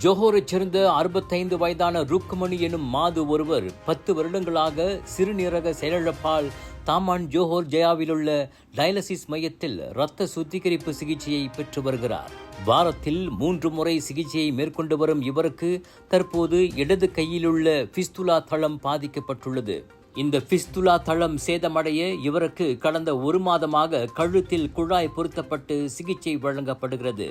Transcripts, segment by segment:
ஜோஹரைச் சேர்ந்த 65 வயதான ருக்மணி எனும் மாது ஒருவர் 10 வருடங்களாக சிறுநீரக செயலிழப்பால் தாமான் ஜோஹர் ஜெயாவிலுள்ள டயாலிசிஸ் மையத்தில் இரத்த சுத்திகரிப்பு சிகிச்சையை பெற்று வருகிறார். வாரத்தில் 3 முறை சிகிச்சையை மேற்கொண்டு வரும் இவருக்கு தற்போது இடது கையிலுள்ள பிஸ்துலா தளம் பாதிக்கப்பட்டுள்ளது. இந்த பிஸ்துலா தளம் சேதமடைய இவருக்கு கடந்த 1 மாதமாக கழுத்தில் குழாய் பொருத்தப்பட்டு சிகிச்சை வழங்கப்படுகிறது.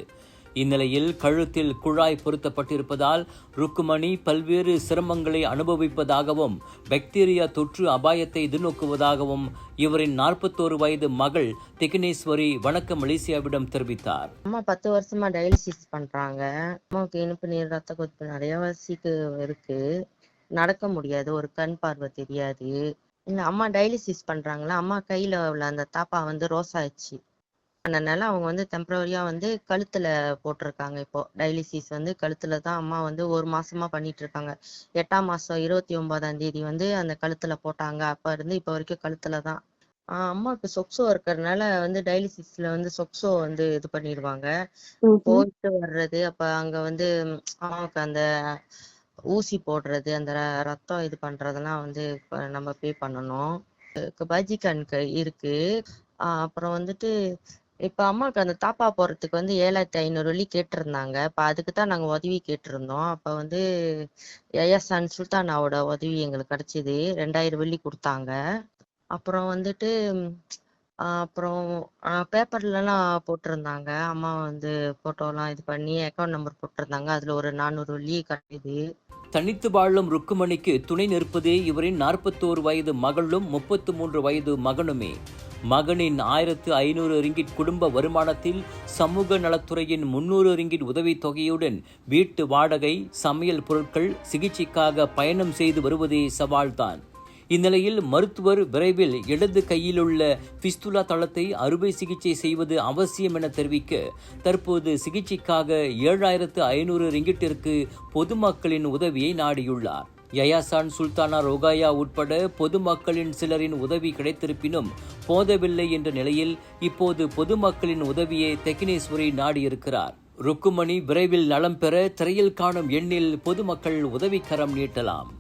இந்நிலையில் கழுத்தில் குழாய் பொருத்தப்பட்டிருப்பதால் ருக்குமணி பல்வேறு சிரமங்களை அனுபவிப்பதாகவும் பாக்டீரியா தொற்று அபாயத்தை எதிர்நோக்குவதாகவும் இவரின் 41 வயது மகள் திகனேஸ்வரி வணக்கம் மலேசியாவிடம் தெரிவித்தார். அம்மா 10 வருஷமா டயாலிசிஸ் பண்றாங்க. அம்மாவுக்கு இனிப்பு நீர் ரத்த கொதிப்பு நிறைய வசிக்கு இருக்கு. நடக்க முடியாது, ஒரு கண் பார்வை தெரியாது. அம்மா டயாலிசிஸ் பண்றாங்களா, அம்மா கையில உள்ள அந்த தாப்பா ரோஸ் ஆயிடுச்சு. அதனால அவங்க டெம்பரரியா கழுத்துல போட்டிருக்காங்க. இப்போ டயாலிசிஸ் கழுத்துல தான் அம்மா 1 மாசமா பண்ணிட்டு இருக்காங்க. 8ஆம் மாசம் 29ஆம் தேதி அந்த கழுத்துல போட்டாங்க. அப்ப இருந்து இப்ப வரைக்கும் கழுத்துல தான். அம்மாவுக்கு சொக்சோ இருக்கிறதுனால டயாலிசிஸ்ல சொக்சோ இது பண்ணிடுவாங்க. போயிட்டு வர்றது, அப்ப அங்க அம்மாவுக்கு அந்த ஊசி போடுறது, அந்த ரத்தம் இது பண்றதெல்லாம் நம்ம பே பண்ணணும். பஜிகான் இருக்கு. அப்புறம் இப்ப அம்மாவுக்கு அந்த தாப்பா போறதுக்கு 7500 வெள்ளி கேட்டிருந்தாங்க. இப்ப அதுக்கு தான் நாங்க உதவி கேட்டிருந்தோம். அப்ப யயாசான் சுல்தானாவோட உதவி எங்களுக்கு கிடைச்சது. 2000 வெள்ளி கொடுத்தாங்க. அப்புறம் அப்புறம் பேப்பர்ல எல்லாம் போட்டிருந்தாங்க. அம்மா போட்டோலாம் இது பண்ணி அக்கௌண்ட் நம்பர் போட்டிருந்தாங்க. அதுல ஒரு 400 வெள்ளி கிடைக்குது. தனித்து வாழும் ருக்குமணிக்கு துணை நிற்பதே இவரின் 41 வயது மகளும் 33 வயது மகனுமே. மகனின் 1500 ரிங்கிட் குடும்ப வருமானத்தில் சமூக நலத்துறையின் 300 ரிங்கிட் உதவித் தொகையுடன் வீட்டு வாடகை, சமையல் பொருட்கள், சிகிச்சைக்காக பயணம் செய்து வருவதே சவால்தான். இந்நிலையில் மருத்துவர் விரைவில் இடது கையிலுள்ள பிஸ்துலா தளத்தை அறுவை சிகிச்சை செய்வது அவசியம் என தெரிவிக்க தற்போது சிகிச்சைக்காக 7500 ரிங்கிட்டிற்கு பொதுமக்களின் உதவியை நாடியுள்ளார். யயாசான் சுல்தானா ரோகாயா உட்பட பொதுமக்களின் சிலரின் உதவி கிடைத்திருப்பினும் போதவில்லை என்ற நிலையில் இப்போது பொதுமக்களின் உதவியை திகனேஸ்வரி நாடியிருக்கிறார். ருக்குமணி விரைவில் நலம் பெற திரையில் காணும் எண்ணில் பொதுமக்கள் உதவிக்கரம் நீட்டலாம்.